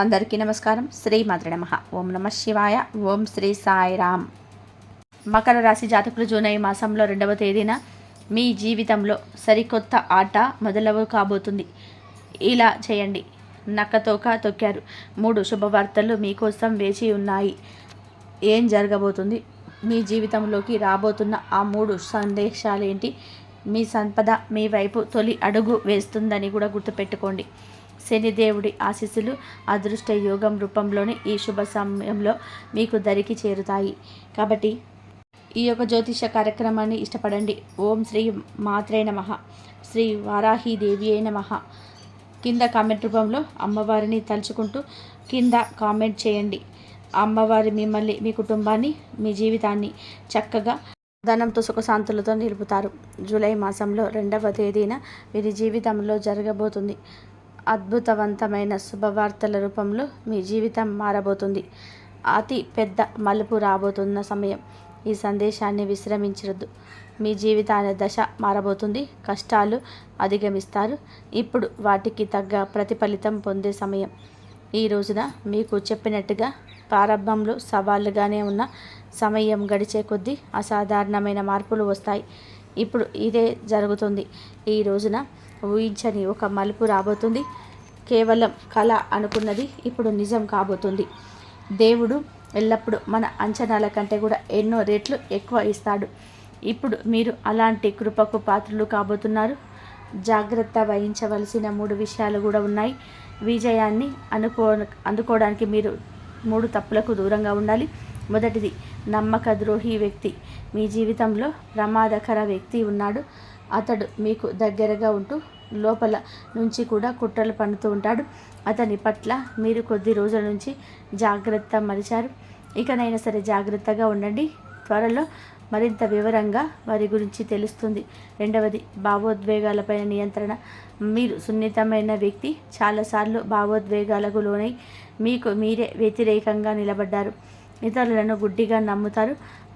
అందరికీ నమస్కారం. శ్రీమాత్రే నమః. ఓం నమ శివాయ. ఓం శ్రీ సాయిరామ్. మకర రాశి జాతకులు జూలై మాసంలో 2వ తేదీన మీ జీవితంలో సరికొత్త ఆట మొదలవు కాబోతుంది. ఇలా చేయండి. నక్కతోక తొక్కారు. 3 శుభవార్తలు మీకోసం వేచి ఉన్నాయి. ఏం జరగబోతుంది? మీ జీవితంలోకి రాబోతున్న ఆ 3 సందేశాలేంటి? మీ సంపద మీ వైపు తొలి అడుగు వేస్తుందని కూడా గుర్తుపెట్టుకోండి. శనిదేవుడి ఆశీస్సులు అదృష్ట యోగం రూపంలోని ఈ శుభ సమయంలో మీకు దరికి చేరుతాయి. కాబట్టి ఈ యొక్క జ్యోతిష కార్యక్రమాన్ని ఇష్టపడండి. ఓం శ్రీ మాత్రే నమః. శ్రీ వారాహీదేవి నమః. కింద కామెంట్ రూపంలో అమ్మవారిని తలుచుకుంటూ కింద కామెంట్ చేయండి. అమ్మవారి మిమ్మల్ని, మీ కుటుంబాన్ని, మీ జీవితాన్ని చక్కగా ధనంతో సుఖశాంతులతో నిలుపుతారు. జూలై మాసంలో 2వ తేదీన వీరి జీవితంలో జరగబోతుంది అద్భుతవంతమైన శుభవార్తల రూపంలో మీ జీవితం మారబోతుంది. అతి పెద్ద మలుపు రాబోతున్న సమయం. ఈ సందేశాన్ని విశ్రమించవద్దు. మీ జీవితాల దశ మారబోతుంది. కష్టాలు అధిగమిస్తారు. ఇప్పుడు వాటికి తగ్గ ప్రతిఫలితం పొందే సమయం. ఈ రోజున మీకు చెప్పినట్టుగా ప్రారంభంలో సవాళ్ళుగానే ఉన్న సమయం గడిచే కొద్దీ అసాధారణమైన మార్పులు వస్తాయి. ఇప్పుడు ఇదే జరుగుతుంది. ఈ రోజున ఊహించని ఒక మలుపు రాబోతుంది. కేవలం కళ అనుకున్నది ఇప్పుడు నిజం కాబోతుంది. దేవుడు ఎల్లప్పుడూ మన అంచనాల కంటే కూడా ఎన్నో రెట్లు ఎక్కువ ఇస్తాడు. ఇప్పుడు మీరు అలాంటి కృపకు పాత్రలు కాబోతున్నారు. జాగ్రత్త వహించవలసిన 3 విషయాలు కూడా ఉన్నాయి. విజయాన్ని అందుకోవడానికి మీరు 3 తప్పులకు దూరంగా ఉండాలి. మొదటిది, నమ్మక ద్రోహి వ్యక్తి. మీ జీవితంలో ప్రమాదకర వ్యక్తి ఉన్నాడు. అతడు మీకు దగ్గరగా ఉంటూ లోపల నుంచి కూడా కుట్రలు పన్నుతూ ఉంటాడు. అతని పట్ల మీరు కొద్ది రోజుల నుంచి జాగ్రత్త మరిచారు. ఇకనైనా సరే జాగ్రత్తగా ఉండండి. త్వరలో మరింత వివరంగా వారి గురించి తెలుస్తుంది. రెండవది, భావోద్వేగాలపైన నియంత్రణ. మీరు సున్నితమైన వ్యక్తి. చాలాసార్లు భావోద్వేగాలకు లోనై మీకు మీరే వ్యతిరేకంగా నిలబడ్డారు. ఇతరులను గుడ్డిగా నమ్ముతారు.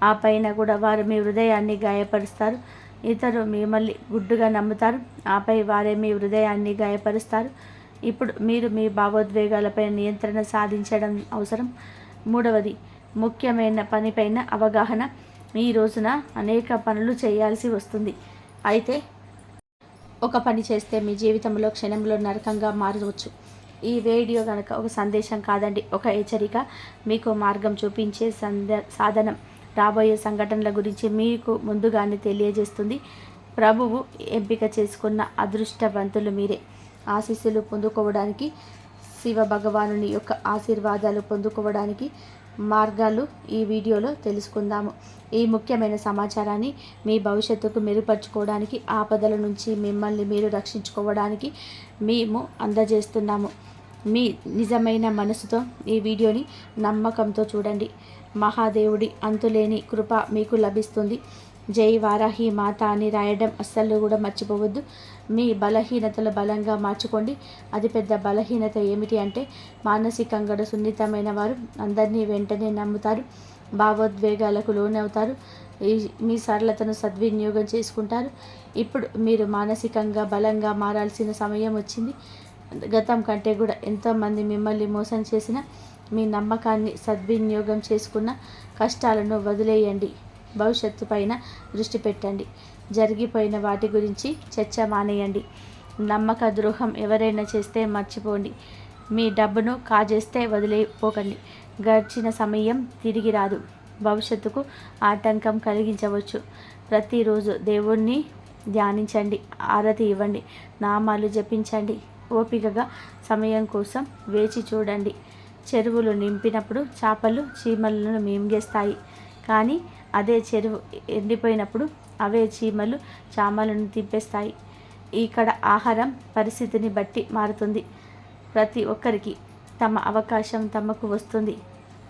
ఆ పైన కూడా వారు మీ హృదయాన్ని గాయపరుస్తారు. ఇతరులు మిమ్మల్ని గుడ్డుగా నమ్ముతారు. ఆపై వారే మీ హృదయాన్ని గాయపరుస్తారు. ఇప్పుడు మీరు మీ భావోద్వేగాలపై నియంత్రణ సాధించడం అవసరం. మూడవది, ముఖ్యమైన పనిపైన అవగాహన. ఈ రోజున అనేక పనులు చేయాల్సి వస్తుంది. అయితే ఒక పని చేస్తే మీ జీవితంలో క్షణంలో నరకంగా మారవచ్చు. ఈ వీడియో కనుక ఒక సందేశం కాదండి, ఒక హెచ్చరిక. మీకు మార్గం చూపించే సాధనం. రాబోయే సంఘటనల గురించి మీకు ముందుగానే తెలియజేస్తుంది. ప్రభువు ఎంపిక చేసుకున్న అదృష్టవంతులు మీరే. ఆశీస్సులు పొందుకోవడానికి, శివ భగవానుని యొక్క ఆశీర్వాదాలు పొందుకోవడానికి మార్గాలు ఈ వీడియోలో తెలుసుకుందాము. ఈ ముఖ్యమైన సమాచారాన్ని మీ భవిష్యత్తుకు మెరుగుపరుచుకోవడానికి, ఆపదల నుంచి మిమ్మల్ని మీరు రక్షించుకోవడానికి మేము అందజేస్తున్నాము. మీ నిజమైన మనసుతో ఈ వీడియోని నమ్మకంతో చూడండి. మహాదేవుడి అంతులేని కృప మీకు లభిస్తుంది. జై వారాహి మాత అని రాయడం అస్సలు కూడా మర్చిపోవద్దు. మీ బలహీనతలు బలంగా మార్చుకోండి. అతిపెద్ద బలహీనత ఏమిటి అంటే మానసికంగా సున్నితమైన వారు అందరినీ వెంటనే నమ్ముతారు. భావోద్వేగాలకు లోనవుతారు. మీ సరళతను సద్వినియోగం చేసుకుంటారు. ఇప్పుడు మీరు మానసికంగా బలంగా మారాల్సిన సమయం వచ్చింది. గతం కంటే కూడా ఎంతోమంది మిమ్మల్ని మోసం చేసిన మీ నమ్మకాన్ని సద్వినియోగం చేసుకున్న కష్టాలను వదిలేయండి. భవిష్యత్తు పైన దృష్టి పెట్టండి. జరిగిపోయిన వాటి గురించి చర్చ మానేయండి. నమ్మక ద్రోహం ఎవరైనా చేస్తే మర్చిపోండి. మీ డబ్బును కాజేస్తే వదిలేపోకండి. గడిచిన సమయం తిరిగి రాదు. భవిష్యత్తుకు ఆటంకం కలిగించవచ్చు. ప్రతిరోజు దేవుణ్ణి ధ్యానించండి, ఆరతి ఇవ్వండి, నామాలు జపించండి. ఓపికగా సమయం కోసం వేచి చూడండి. చెరువులు నింపినప్పుడు చేపలు చీమలను మింగేస్తాయి. కానీ అదే చెరువు ఎండిపోయినప్పుడు అవే చీమలు చామలను తిప్పేస్తాయి. ఇక్కడ ఆహారం పరిస్థితిని బట్టి మారుతుంది. ప్రతి ఒక్కరికి తమ అవకాశం తమకు వస్తుంది.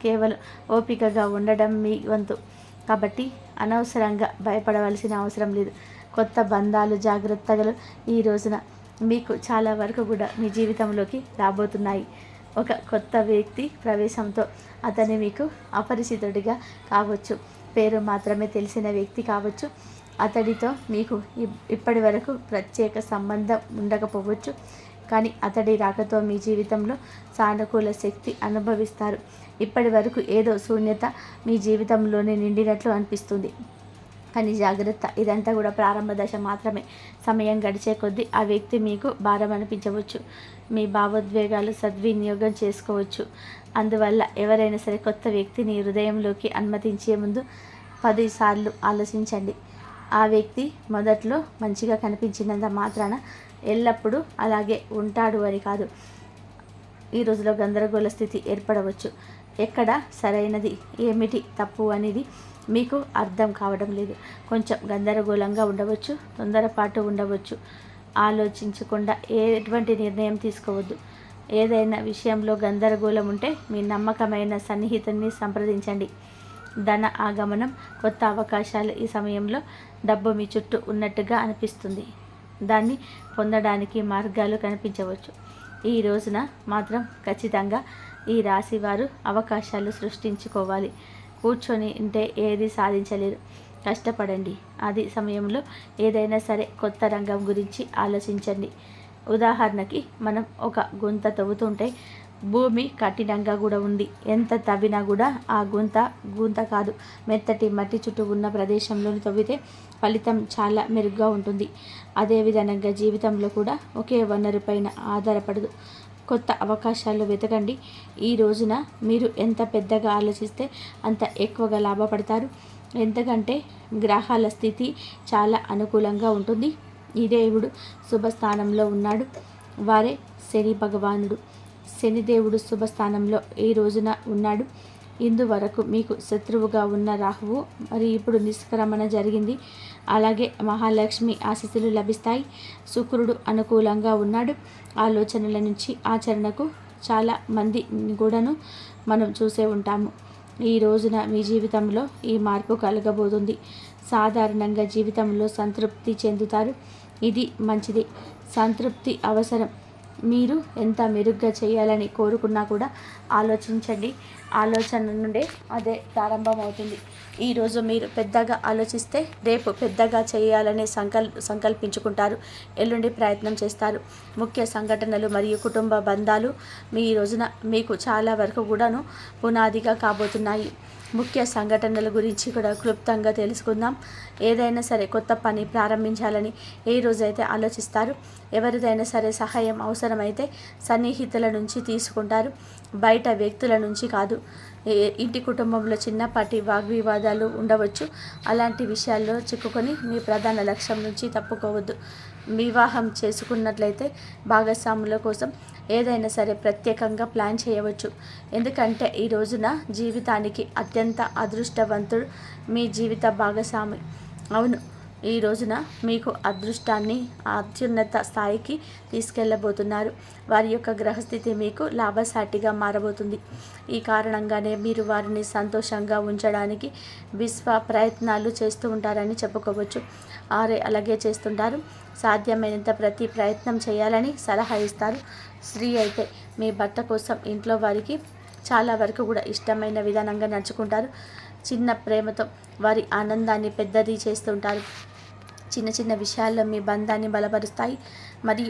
కేవలం ఓపికగా ఉండడం మీ వంతు. కాబట్టి అనవసరంగా భయపడవలసిన అవసరం లేదు. కొత్త బంధాలు, జాగ్రత్తలు ఈ రోజున మీకు చాలా వరకు కూడా మీ జీవితంలోకి రాబోతున్నాయి. ఒక కొత్త వ్యక్తి ప్రవేశంతో అతని మీకు అపరిచితుడిగా కావచ్చు. పేరు మాత్రమే తెలిసిన వ్యక్తి కావచ్చు. అతడితో మీకు ఇప్పటి వరకు ప్రత్యేక సంబంధం ఉండకపోవచ్చు. కానీ అతడి రాకతో మీ జీవితంలో సానుకూల శక్తి అనుభవిస్తారు. ఇప్పటి వరకు ఏదో శూన్యత మీ జీవితంలోనే నిండినట్లు అనిపిస్తుంది. కానీ జాగ్రత్త, ఇదంతా కూడా ప్రారంభ దశ మాత్రమే. సమయం గడిచే కొద్దీ ఆ వ్యక్తి మీకు భారం అనిపించవచ్చు. మీ భావోద్వేగాలు సద్వినియోగం చేసుకోవచ్చు. అందువల్ల ఎవరైనా సరే కొత్త వ్యక్తిని హృదయంలోకి అనుమతించే ముందు 10 సార్లు ఆలోచించండి. ఆ వ్యక్తి మొదట్లో మంచిగా కనిపించినంత మాత్రాన ఎల్లప్పుడూ అలాగే ఉంటాడు అని కాదు. ఈ రోజులో గందరగోళ స్థితి ఏర్పడవచ్చు. ఎక్కడ సరైనది ఏమిటి తప్పు అనేది మీకు అర్థం కావడం లేదు. కొంచెం గందరగోళంగా ఉండవచ్చు, తొందరపాటు ఉండవచ్చు. ఆలోచించకుండా ఎటువంటి నిర్ణయం తీసుకోవద్దు. ఏదైనా విషయంలో గందరగోళం ఉంటే మీ నమ్మకమైన సన్నిహితుని సంప్రదించండి. ధన ఆగమనం, కొత్త అవకాశాలు. ఈ సమయంలో డబ్బు మీ చుట్టూ ఉన్నట్టుగా అనిపిస్తుంది. దాన్ని పొందడానికి మార్గాలు కనిపించవచ్చు. ఈ రోజున మాత్రం ఖచ్చితంగా ఈ రాశి వారు అవకాశాలు సృష్టించుకోవాలి. కూర్చొని ఉంటే ఏది సాధించలేరు. కష్టపడండి. అది సమయంలో ఏదైనా సరే కొత్త రంగం గురించి ఆలోచించండి. ఉదాహరణకి మనం ఒక గుంత తవ్వుతుంటే భూమి కఠినంగా కూడా ఉంది. ఎంత తవ్వినా కూడా ఆ గుంత కాదు, మెత్తటి మట్టి చుట్టూ ఉన్న ప్రదేశంలోని తవ్వితే ఫలితం చాలా మెరుగ్గా ఉంటుంది. అదేవిధంగా జీవితంలో కూడా ఒకే వనరు పైన ఆధారపడదు. కొత్త అవకాశాలు వెతకండి. ఈ రోజున మీరు ఎంత పెద్దగా ఆలోచిస్తే అంత ఎక్కువగా లాభపడతారు. ఎందుకంటే గ్రహాల స్థితి చాలా అనుకూలంగా ఉంటుంది. ఈ దేవుడు శుభస్థానంలో ఉన్నాడు. వారే శని భగవానుడు. శనిదేవుడు శుభస్థానంలో ఈ రోజున ఉన్నాడు. ఇందువరకు మీకు శత్రువుగా ఉన్న రాహువు మరి ఇప్పుడు నిష్క్రమణ జరిగింది. అలాగే మహాలక్ష్మి ఆశీస్సులు లభిస్తాయి. శుక్రుడు అనుకూలంగా ఉన్నాడు. ఆలోచనల నుంచి ఆచరణకు చాలా మంది కూడాను మనం చూసే ఉంటాము. ఈ రోజున మీ జీవితంలో ఈ మార్పు కలగబోతుంది. సాధారణంగా జీవితంలో సంతృప్తి చెందుతారు. ఇది మంచిది. సంతృప్తి అవసరం. మీరు ఎంత మెరుగ్గా చేయాలని కోరుకున్నా కూడా ఆలోచించండి. ఆలోచన నుండే అదే ప్రారంభమవుతుంది. ఈరోజు మీరు పెద్దగా ఆలోచిస్తే రేపు పెద్దగా చేయాలని సంకల్పించుకుంటారు. ఎల్లుండి ప్రయత్నం చేస్తారు. ముఖ్య సంఘటనలు మరియు కుటుంబ బంధాలు మీ రోజున మీకు చాలా వరకు కూడాను పునాదిగా కాబోతున్నాయి. ముఖ్య సంఘటనల గురించి కూడా క్లుప్తంగా తెలుసుకుందాం. ఏదైనా సరే కొత్త పని ప్రారంభించాలని ఏ రోజైతే ఆలోచిస్తారు, ఎవరిదైనా సరే సహాయం అవసరమైతే సన్నిహితుల నుంచి తీసుకుంటారు, బయట వ్యక్తుల నుంచి కాదు. ఇంటి కుటుంబంలో చిన్నపాటి వాగ్వివాదాలు ఉండవచ్చు. అలాంటి విషయాల్లో చిక్కుకొని మీ ప్రధాన లక్ష్యం నుంచి తప్పుకోవద్దు. వివాహం చేసుకున్నట్లయితే భాగస్వాముల కోసం ఏదైనా సరే ప్రత్యేకంగా ప్లాన్ చేయవచ్చు. ఎందుకంటే ఈ రోజున జీవితానికి అత్యంత అదృష్టవంతుడు మీ జీవిత భాగస్వామి. అవును, ఈ రోజున మీకు అదృష్టాన్ని అత్యున్నత స్థాయికి తీసుకెళ్ళబోతున్నారు. వారి యొక్క గ్రహస్థితి మీకు లాభసాటిగా మారబోతుంది. ఈ కారణంగానే మీరు వారిని సంతోషంగా ఉంచడానికి ప్రయత్నాలు చేస్తూ ఉంటారని చెప్పుకోవచ్చు. అలాగే చేస్తుంటారు. సాధ్యమైనంత ప్రతి ప్రయత్నం చేయాలని సలహా ఇస్తారు. స్త్రీ అయితే మీ భర్త కోసం ఇంట్లో వారికి చాలా వరకు కూడా ఇష్టమైన విధానంగా నడుచుకుంటారు. చిన్న ప్రేమతో వారి ఆనందాన్ని పెద్దది చేస్తుంటారు. చిన్న చిన్న విషయాల్లో మీ బంధాన్ని బలపరుస్తాయి. మరి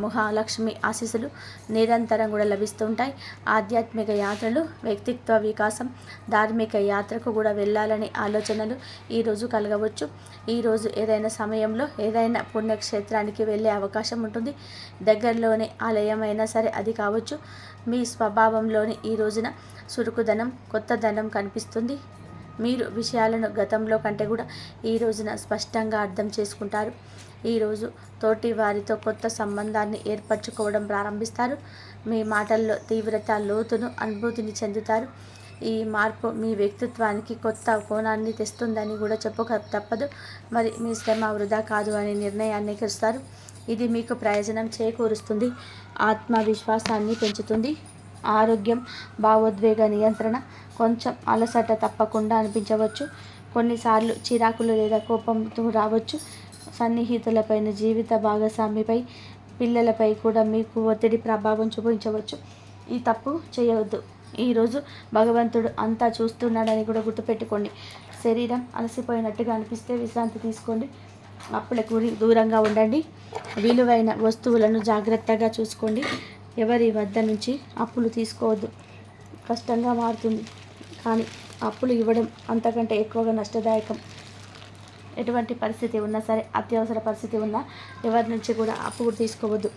మహాలక్ష్మి ఆశీస్సులు నిరంతరం కూడా లభిస్తూ ఉంటాయి. ఆధ్యాత్మిక యాత్రలు, వ్యక్తిత్వ వికాసం, ధార్మిక యాత్రకు కూడా వెళ్ళాలనే ఆలోచనలు ఈరోజు కలగవచ్చు. ఈరోజు ఏదైనా సమయంలో ఏదైనా పుణ్యక్షేత్రానికి వెళ్ళే అవకాశం ఉంటుంది. దగ్గరలోనే ఆలయం అయినా సరే అది కావచ్చు. మీ స్వభావంలోని ఈ రోజున చురుకుదనం, కొత్తదనం కనిపిస్తుంది. మీరు విషయాలను గతంలో కంటే కూడా ఈ రోజున స్పష్టంగా అర్థం చేసుకుంటారు. ఈరోజు తోటి వారితో కొత్త సంబంధాన్ని ఏర్పరచుకోవడం ప్రారంభిస్తారు. మీ మాటల్లో తీవ్రత, లోతును అనుభూతిని చెందుతారు. ఈ మార్పు మీ వ్యక్తిత్వానికి కొత్త కోణాన్ని తెస్తుందని కూడా చెప్పుక తప్పదు. మరి మీ శ్రమ వృధా కాదు అనే నిర్ణయాన్ని చేస్తారు. ఇది మీకు ప్రయోజనం చేకూరుస్తుంది. ఆత్మవిశ్వాసాన్ని పెంచుతుంది. ఆరోగ్యం, భావోద్వేగ నియంత్రణ, కొంచెం అలసట తప్పకుండా అనిపించవచ్చు. కొన్నిసార్లు చిరాకులు లేదా కోపంతో రావచ్చు. సన్నిహితులపైన, జీవిత భాగస్వామిపై, పిల్లలపై కూడా మీకు ఒత్తిడి ప్రభావం చూపించవచ్చు. ఈ తప్పు చేయవద్దు. ఈరోజు భగవంతుడు అంతా చూస్తున్నాడని కూడా గుర్తుపెట్టుకోండి. శరీరం అలసిపోయినట్టుగా అనిపిస్తే విశ్రాంతి తీసుకోండి. అప్పులకు దూరంగా ఉండండి. విలువైన వస్తువులను జాగ్రత్తగా చూసుకోండి. ఎవరి వద్ద నుంచి అప్పులు తీసుకోవద్దు. కష్టంగా మారుతుంది, కానీ అప్పులు ఇవ్వడం అంతకంటే ఎక్కువగా నష్టదాయకం. ఎటువంటి పరిస్థితి ఉన్నా సరే, అత్యవసర పరిస్థితి ఉన్నా ఎవరి నుంచి కూడా అప్పు తీసుకోవద్దు.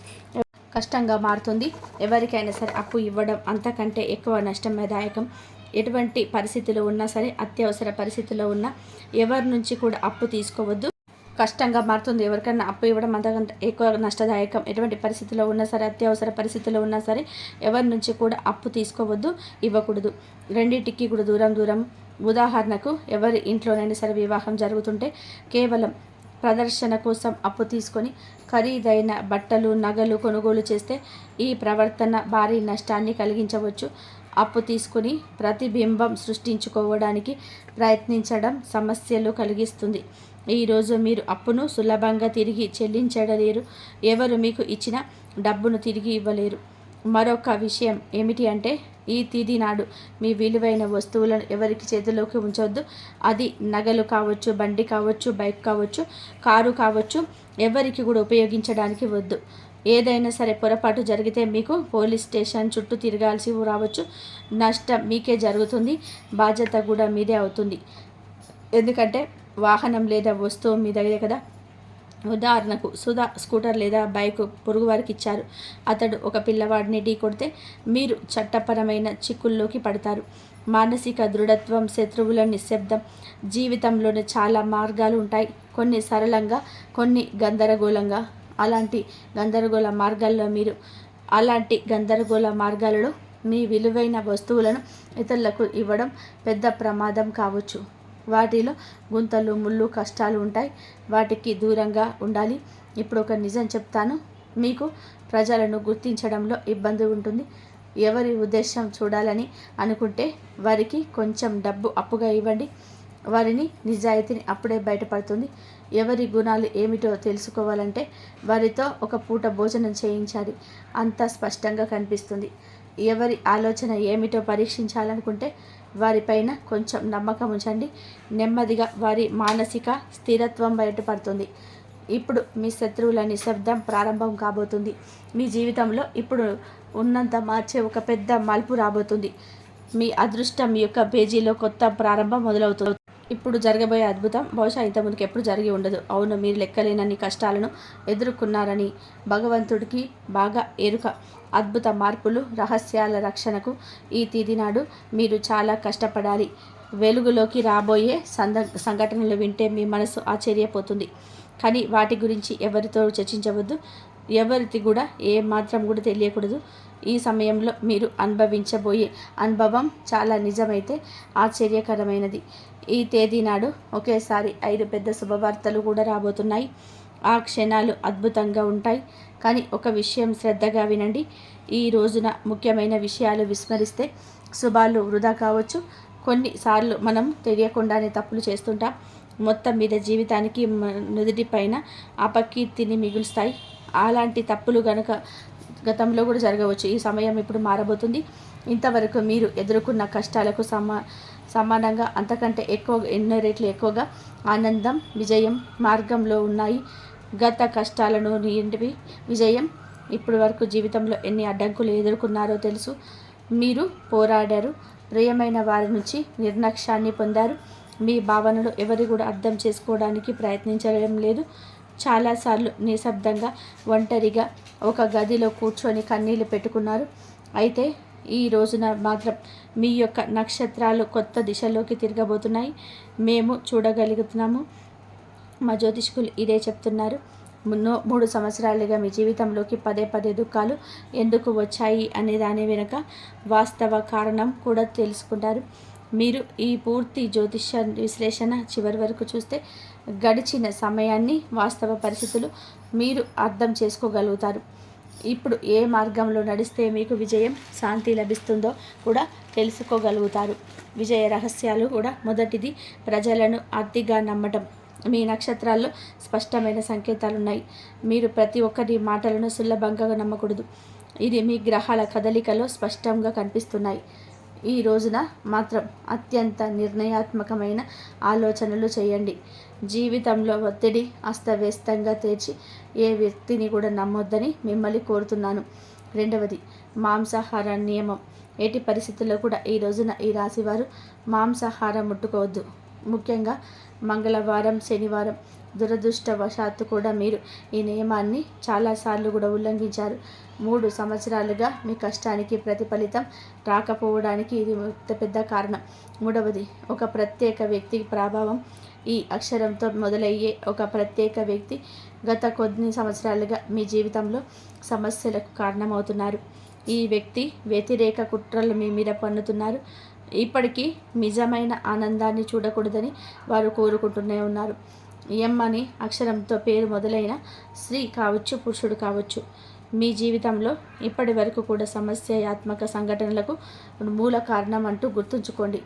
కష్టంగా మారుతుంది. ఎవరికైనా సరే అప్పు ఇవ్వడం అంతకంటే ఎక్కువ నష్టదాయకం. ఎటువంటి పరిస్థితులు ఉన్నా సరే, అత్యవసర పరిస్థితుల్లో ఉన్నా ఎవరి నుంచి కూడా అప్పు తీసుకోవద్దు. కష్టంగా మారుతుంది. ఎవరికైనా అప్పు ఇవ్వడం అంతకంటే ఎక్కువ నష్టదాయకం. ఎటువంటి పరిస్థితుల్లో ఉన్నా సరే, అత్యవసర పరిస్థితుల్లో ఉన్నా సరే ఎవరి నుంచి కూడా అప్పు తీసుకోవద్దు, ఇవ్వకూడదు. రెండింటికి కూడా దూరం. ఉదాహరణకు, ఎవరి ఇంట్లోనైనా సరే వివాహం జరుగుతుంటే కేవలం ప్రదర్శన కోసం అప్పు తీసుకొని ఖరీదైన బట్టలు, నగలు కొనుగోలు చేస్తే ఈ ప్రవర్తన భారీ నష్టాన్ని కలిగించవచ్చు. అప్పు తీసుకుని ప్రతిబింబం సృష్టించుకోవడానికి ప్రయత్నించడం సమస్యలు కలిగిస్తుంది. ఈరోజు మీరు అప్పును సులభంగా తిరిగి చెల్లించలేరు. ఎవరు మీకు ఇచ్చిన డబ్బును తిరిగి ఇవ్వలేరు. మరొక విషయం ఏమిటి అంటే, ఈ తేదీ నాడు మీ విలువైన వస్తువులను ఎవరికి చేతిలోకి ఉంచవద్దు. అది నగలు కావచ్చు, బండి కావచ్చు, బైక్ కావచ్చు, కారు కావచ్చు, ఎవరికి కూడా ఉపయోగించడానికి వద్దు. ఏదైనా సరే పొరపాటు జరిగితే మీకు పోలీస్ స్టేషన్ చుట్టూ తిరగాల్సి రావచ్చు. నష్టం మీకే జరుగుతుంది. బాధ్యత కూడా మీదే అవుతుంది. ఎందుకంటే వాహనం లేదా వస్తువు మీదే కదా. ఉదాహరణకు, సుధా స్కూటర్ లేదా బైక్ పొరుగు వారికి ఇచ్చారు. అతడు ఒక పిల్లవాడిని ఢీ కొడితే మీరు చట్టపరమైన చిక్కుల్లోకి పడతారు. మానసిక దృఢత్వం, శత్రువుల నిశ్శబ్దం. జీవితంలోని చాలా మార్గాలు ఉంటాయి. కొన్ని సరళంగా, కొన్ని గందరగోళంగా. అలాంటి గందరగోళ మార్గాలలో మీ విలువైన వస్తువులను ఇతరులకు ఇవ్వడం పెద్ద ప్రమాదం కావచ్చు. వాటిలో గుంతలు, ముళ్ళు, కష్టాలు ఉంటాయి. వాటికి దూరంగా ఉండాలి. ఇప్పుడు ఒక నిజం చెప్తాను. మీకు ప్రజలను గుర్తించడంలో ఇబ్బంది ఉంటుంది. ఎవరి ఉద్దేశం చూడాలని అనుకుంటే వారికి కొంచెం డబ్బు అప్పుగా ఇవ్వండి. వారిని నిజాయితీని అప్పుడే బయటపడుతుంది. ఎవరి గుణాలు ఏమిటో తెలుసుకోవాలంటే వారితో ఒక పూట భోజనం చేయించాలి. అంత స్పష్టంగా కనిపిస్తుంది. ఎవరి ఆలోచన ఏమిటో పరీక్షించాలనుకుంటే వారిపైన కొంచెం నమ్మకం ఉంచండి. నెమ్మదిగా వారి మానసిక స్థిరత్వం బయటపడుతుంది. ఇప్పుడు మీ శత్రువుల నిశ్శబ్దం ప్రారంభం కాబోతుంది. మీ జీవితంలో ఇప్పుడు ఉన్నంత మార్చే ఒక పెద్ద మలుపు రాబోతుంది. మీ అదృష్టం యొక్క పేజీలో కొత్త ప్రారంభం మొదలవుతుంది. ఇప్పుడు జరగబోయే అద్భుతం బహుశా ఇంతకుముందుకు ఎప్పుడు జరిగి ఉండదు. అవును, మీరు లెక్కలేనన్ని కష్టాలను ఎదుర్కొన్నారని భగవంతుడికి బాగా ఎరుక. అద్భుత మార్పులు, రహస్యాల రక్షణకు ఈ తేదీ నాడు మీరు చాలా కష్టపడాలి. వెలుగులోకి రాబోయే సంఘటనలు వింటే మీ మనసు ఆశ్చర్యపోతుంది. కానీ వాటి గురించి ఎవరితో చర్చించవద్దు. ఎవరికి కూడా ఏ మాత్రం కూడా తెలియకూడదు. ఈ సమయంలో మీరు అనుభవించబోయే అనుభవం చాలా నిజమైతే ఆశ్చర్యకరమైనది. ఈ తేదీ నాడు ఒకేసారి 5 పెద్ద శుభవార్తలు కూడా రాబోతున్నాయి. ఆ క్షణాలు అద్భుతంగా ఉంటాయి. కానీ ఒక విషయం శ్రద్ధగా వినండి. ఈ రోజున ముఖ్యమైన విషయాలు విస్మరిస్తే శుభాలు వృధా కావచ్చు. కొన్నిసార్లు మనం తెలియకుండానే తప్పులు చేస్తుంటాం. మొత్తం మీద జీవితానికి నుదుటిపైన అపకీర్తిని మిగులుస్తాయి. అలాంటి తప్పులు గతంలో కూడా జరగవచ్చు. ఈ సమయం ఇప్పుడు మారబోతుంది. ఇంతవరకు మీరు ఎదుర్కొన్న కష్టాలకు సమానంగా అంతకంటే ఎన్నో రెట్లు ఎక్కువగా ఆనందం, విజయం మార్గంలో ఉన్నాయి. గత కష్టాలను నిండివి విజయం. ఇప్పటి వరకు జీవితంలో ఎన్ని అడ్డంకులు ఎదుర్కొన్నారో తెలుసు. మీరు పోరాడారు. ప్రియమైన వారి నుంచి నిర్లక్ష్యాన్ని పొందారు. మీ భావనలు ఎవరు కూడా అర్థం చేసుకోవడానికి ప్రయత్నించడం లేదు. చాలాసార్లు నిశ్శబ్దంగా, ఒంటరిగా ఒక గదిలో కూర్చొని కన్నీళ్లు పెట్టుకున్నారు. అయితే ఈ రోజున మాత్రం మీ యొక్క నక్షత్రాలు కొత్త దిశలోకి తిరగబోతున్నాయి. మేము చూడగలుగుతున్నాము. మా జ్యోతిష్కులు ఇదే చెప్తున్నారు. 3 సంవత్సరాలుగా మీ జీవితంలోకి పదే దుఃఖాలు ఎందుకు వచ్చాయి అనే దాని వెనుక వాస్తవ కారణం కూడా తెలుసుకుంటారు. మీరు ఈ పూర్తి జ్యోతిష విశ్లేషణ చివరి వరకు చూస్తే గడిచిన సమయాన్ని, వాస్తవ పరిస్థితులు మీరు అర్థం చేసుకోగలుగుతారు. ఇప్పుడు ఏ మార్గంలో నడిస్తే మీకు విజయం, శాంతి లభిస్తుందో కూడా తెలుసుకోగలుగుతారు. విజయ రహస్యాలు కూడా మొదటిది ప్రజలను అతిగా నమ్మటం. మీ నక్షత్రాల్లో స్పష్టమైన సంకేతాలు ఉన్నాయి. మీరు ప్రతి ఒక్కరి మాటలను సులభంగా నమ్మకూడదు. ఇది మీ గ్రహాల కదలికలో స్పష్టంగా కనిపిస్తున్నాయి. ఈ రోజున మాత్రం అత్యంత నిర్ణయాత్మకమైన ఆలోచనలు చేయండి. జీవితంలో ఒత్తిడి అస్తవ్యస్తంగా తెచ్చి ఏ వ్యక్తిని కూడా నమ్మొద్దని మిమ్మల్ని కోరుతున్నాను. రెండవది, మాంసాహార నియమం. ఎట్టి పరిస్థితుల్లో కూడా ఈ రోజున ఈ రాశివారు మాంసాహారం ముట్టుకోవద్దు. ముఖ్యంగా మంగళవారం, శనివారం. దురదృష్టవశాత్తు కూడా మీరు ఈ నియమాన్ని చాలాసార్లు కూడా ఉల్లంఘించారు. 3 సంవత్సరాలుగా మీ కష్టానికి ప్రతిఫలితం రాకపోవడానికి ఇది పెద్ద కారణం. మూడవది, ఒక ప్రత్యేక వ్యక్తి ప్రభావం. ఈ అక్షరంతో మొదలయ్యే ఒక ప్రత్యేక వ్యక్తి గత కొన్ని సంవత్సరాలుగా మీ జీవితంలో సమస్యలకు కారణమవుతున్నారు. ఈ వ్యక్తి వ్యతిరేక కుట్రలు మీ మీద పన్నుతున్నారు. ఇప్పటికీ నిజమైన ఆనందాన్ని చూడకూడదని వారు కోరుకుంటూనే ఉన్నారు. ఎం అని అక్షరంతో పేరు మొదలైన స్త్రీ కావచ్చు, పురుషుడు కావచ్చు, మీ జీవితంలో ఇప్పటి వరకు కూడా సమస్యాత్మక సంఘటనలకు మూల కారణం అంటూ గుర్తుంచుకోండి.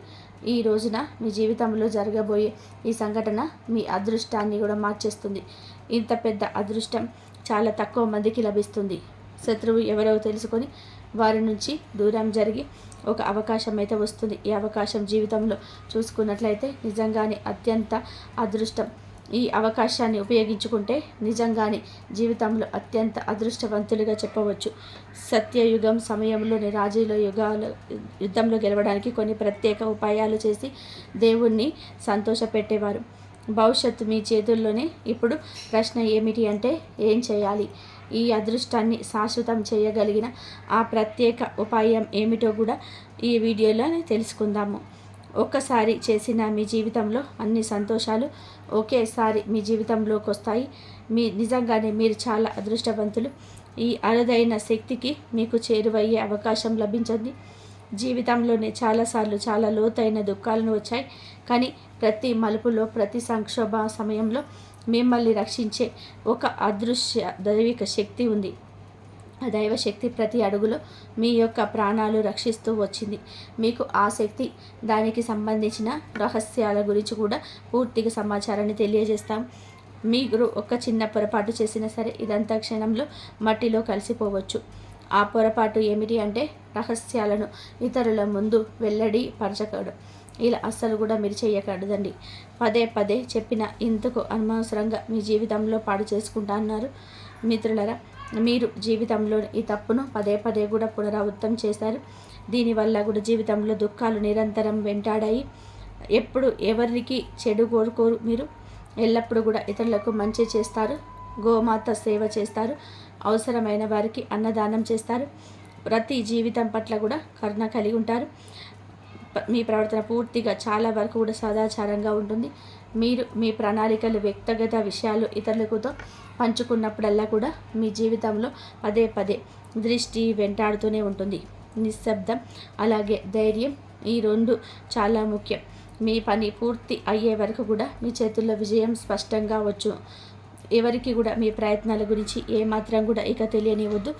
ఈ రోజున మీ జీవితంలో జరగబోయే ఈ సంఘటన మీ అదృష్టాన్ని కూడా మార్చేస్తుంది. ఇంత పెద్ద అదృష్టం చాలా తక్కువ మందికి లభిస్తుంది. శత్రువు ఎవరో తెలుసుకొని వారి నుంచి దూరం జరిగి ఒక అవకాశం అయితే వస్తుంది. ఈ అవకాశం జీవితంలో చూసుకున్నట్లయితే నిజంగానే అత్యంత అదృష్టం. ఈ అవకాశాన్ని ఉపయోగించుకుంటే నిజంగానే జీవితంలో అత్యంత అదృష్టవంతులుగా చెప్పవచ్చు. సత్యయుగం సమయంలోని రాజుల యుద్ధంలో గెలవడానికి కొన్ని ప్రత్యేక ఉపాయాలు చేసి దేవుణ్ణి సంతోషపెట్టేవారు. భవిష్యత్తు మీ చేతుల్లోనే. ఇప్పుడు ప్రశ్న ఏమిటి అంటే, ఏం చేయాలి? ఈ అదృష్టాన్ని శాశ్వతం చేయగలిగిన ఆ ప్రత్యేక ఉపాయం ఏమిటో కూడా ఈ వీడియోలో తెలుసుకుందాము. ఒక్కసారి చేసిన మీ జీవితంలో అన్ని సంతోషాలు ఒకేసారి మీ జీవితంలోకి వస్తాయి. నిజంగానే మీరు చాలా అదృష్టవంతులు. ఈ అరుదైన శక్తికి మీకు చేరువయ్యే అవకాశం లభించింది. జీవితంలోనే చాలాసార్లు చాలా లోతైన దుఃఖాలను వచ్చాయి. కానీ ప్రతి మలుపులో, ప్రతి సంక్షోభ సమయంలో మిమ్మల్ని రక్షించే ఒక అదృశ్య దైవిక శక్తి ఉంది. ఆ దైవశక్తి ప్రతి అడుగులో మీ యొక్క ప్రాణాలు రక్షిస్తూ వచ్చింది. మీకు ఆ శక్తి, దానికి సంబంధించిన రహస్యాల గురించి కూడా పూర్తిగా సమాచారాన్ని తెలియజేస్తాం. మీరు ఒక చిన్న పొరపాటు చేసినా సరే ఇదంతా క్షణంలో మట్టిలో కలిసిపోవచ్చు. ఆ పొరపాటు ఏమిటి అంటే, రహస్యాలను ఇతరుల ముందు వెల్లడి పరచకూడదు. ఇలా అస్సలు కూడా మీరు చేయకూడదండి. పదే పదే చెప్పిన ఇందుకు అనవసరంగా మీ జీవితంలో పాడు చేసుకుంటా అన్నారు. మిత్రులరా, మీరు జీవితంలో ఈ తప్పును పదే పదే కూడా పునరావృతం చేశారు. దీనివల్ల కూడా జీవితంలో దుఃఖాలు నిరంతరం వెంటాడాయి. ఎప్పుడు ఎవరికి చెడు కోరుకోరు. మీరు ఎల్లప్పుడూ కూడా ఇతరులకు మంచి చేస్తారు. గోమాత సేవ చేస్తారు. అవసరమైన వారికి అన్నదానం చేస్తారు. ప్రతి జీవితం పట్ల కూడా కరుణ కలిగి ఉంటారు. మీ ప్రవర్తన పూర్తిగా చాలా వరకు కూడా సదాచారంగా ఉంటుంది. మీరు మీ ప్రణాళికలు, వ్యక్తిగత విషయాలు ఇతరులతో పంచుకున్నప్పుడల్లా కూడా మీ జీవితంలో పదే పదే దృష్టి వెంటాడుతూనే ఉంటుంది. నిశ్శబ్దం అలాగే ధైర్యం, ఈ 2 చాలా ముఖ్యం. మీ పని పూర్తి అయ్యే వరకు కూడా మీ చేతుల్లో విజయం స్పష్టంగా వచ్చు. ఎవరికి కూడా మీ ప్రయత్నాల గురించి ఏమాత్రం కూడా ఇక తెలియనివ్వద్దు.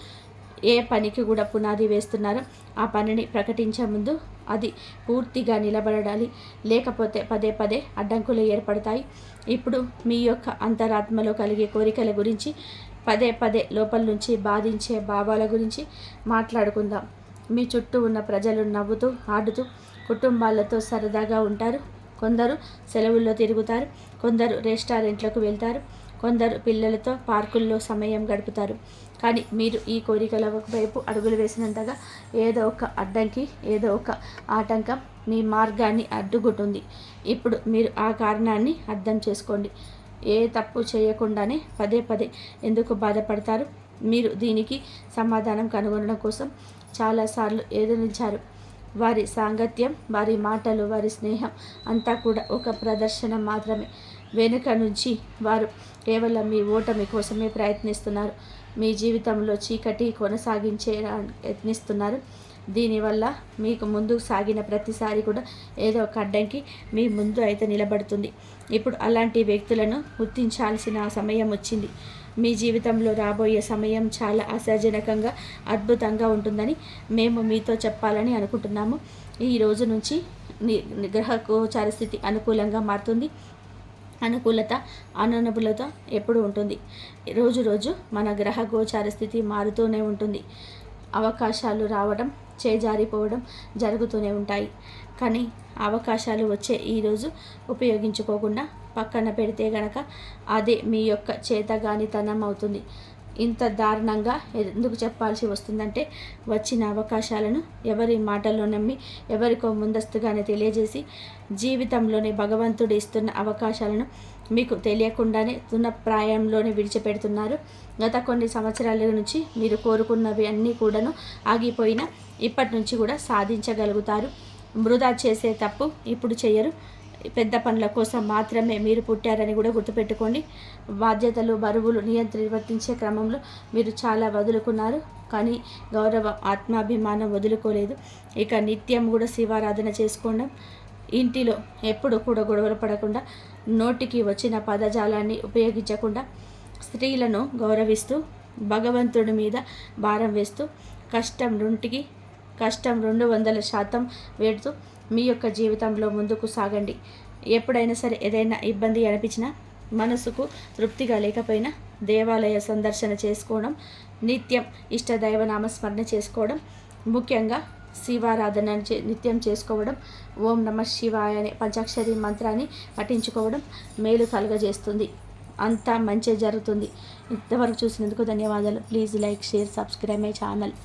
ఏ పనికి కూడా పునాది వేస్తున్నారో ఆ పనిని ప్రకటించే ముందు అది పూర్తిగా నిలబడాలి. లేకపోతే పదే పదే అడ్డంకులు ఏర్పడతాయి. ఇప్పుడు మీ యొక్క అంతరాత్మలో కలిగే కోరికల గురించి, పదే పదే లోపల నుంచి బాధించే భావాల గురించి మాట్లాడుకుందాం. మీ చుట్టూ ఉన్న ప్రజలు నవ్వుతూ, ఆడుతూ, కుటుంబాలతో సరదాగా ఉంటారు. కొందరు సెలవుల్లో తిరుగుతారు, కొందరు రెస్టారెంట్లకు వెళ్తారు, కొందరు పిల్లలతో పార్కుల్లో సమయం గడుపుతారు. కానీ మీరు ఈ కోరికల వైపు అడుగులు వేసినంతగా ఏదో ఒక అడ్డంకి, ఏదో ఒక ఆటంకం మీ మార్గాన్ని అడ్డుకుంటుంది. ఇప్పుడు మీరు ఆ కారణాన్ని అర్థం చేసుకోండి. ఏ తప్పు చేయకుండానే పదే పదే ఎందుకు బాధపడతారు? మీరు దీనికి సమాధానం కనుగొనడం కోసం చాలాసార్లు ఎదురించారు. వారి సాంగత్యం, వారి మాటలు, వారి స్నేహం అంతా కూడా ఒక ప్రదర్శన మాత్రమే. వెనుక నుంచి వారు కేవలం మీ ఓటమి కోసమే ప్రయత్నిస్తున్నారు. మీ జీవితంలో చీకటి కొనసాగించే యత్నిస్తున్నారు. దీనివల్ల మీకు ముందుకు సాగిన ప్రతిసారి కూడా ఏదో ఒక అడ్డంకి మీ ముందు అయితే నిలబడుతుంది. ఇప్పుడు అలాంటి వ్యక్తులను గుర్తించాల్సిన సమయం వచ్చింది. మీ జీవితంలో రాబోయే సమయం చాలా ఆశాజనకంగా, అద్భుతంగా ఉంటుందని మేము మీతో చెప్పాలని అనుకుంటున్నాము. ఈ రోజు నుంచి గ్రహ గోచార స్థితి అనుకూలంగా మారుతుంది. అనుకూలత, అనుకూలత ఎప్పుడు ఉంటుంది. రోజు రోజు మన గ్రహ గోచార స్థితి మారుతూనే ఉంటుంది. అవకాశాలు రావడం, చేజారిపోవడం జరుగుతూనే ఉంటాయి. కానీ అవకాశాలు వచ్చే ఈరోజు ఉపయోగించుకోకుండా పక్కన పెడితే గనక అదే మీ యొక్క చేతగానితనం అవుతుంది. ఇంత దారుణంగా ఎందుకు చెప్పాల్సి వస్తుందంటే, వచ్చిన అవకాశాలను ఎవరి మాటల్లో నమ్మి ఎవరికో ముందస్తుగానే తెలియజేసి జీవితంలోనే భగవంతుడు ఇస్తున్న అవకాశాలను మీకు తెలియకుండానే తునప్రాయంలోనే విడిచిపెడుతున్నారు. గత కొన్ని సంవత్సరాల నుంచి మీరు కోరుకున్నవి అన్నీ కూడాను ఆగిపోయినా ఇప్పటి నుంచి కూడా సాధించగలుగుతారు. వృధా చేసే తప్పు ఇప్పుడు చేయరు. పెద్ద పనుల కోసం మాత్రమే మీరు పుట్టారని కూడా గుర్తుపెట్టుకోండి. బాధ్యతలు, బరువులు నిర్వర్తించే క్రమంలో మీరు చాలా వదులుకున్నారు, కానీ గౌరవం, ఆత్మాభిమానం వదులుకోలేదు. ఇక నిత్యం కూడా శివారాధన చేసుకోవడం, ఇంటిలో ఎప్పుడు కూడా గొడవలు పడకుండా, నోటికి వచ్చిన పదజాలాన్ని ఉపయోగించకుండా, స్త్రీలను గౌరవిస్తూ, భగవంతుడి మీద భారం వేస్తూ, కష్టం 200% వేడుతూ మీ యొక్క జీవితంలో ముందుకు సాగండి. ఎప్పుడైనా సరే ఏదైనా ఇబ్బంది అనిపించినా, మనసుకు తృప్తిగా లేకపోయినా దేవాలయ సందర్శన చేసుకోవడం, నిత్యం ఇష్టదైవ నామస్మరణ చేసుకోవడం, ముఖ్యంగా శివారాధన నిత్యం చేసుకోవడం, ఓం నమః శివాయ అనే పంచాక్షరి మంత్రాన్ని పఠించుకోవడం మేలు కలుగజేస్తుంది. అంతా మంచి జరుగుతుంది. ఇంతవరకు చూసినందుకు ధన్యవాదాలు. Please like, share, subscribe my channel.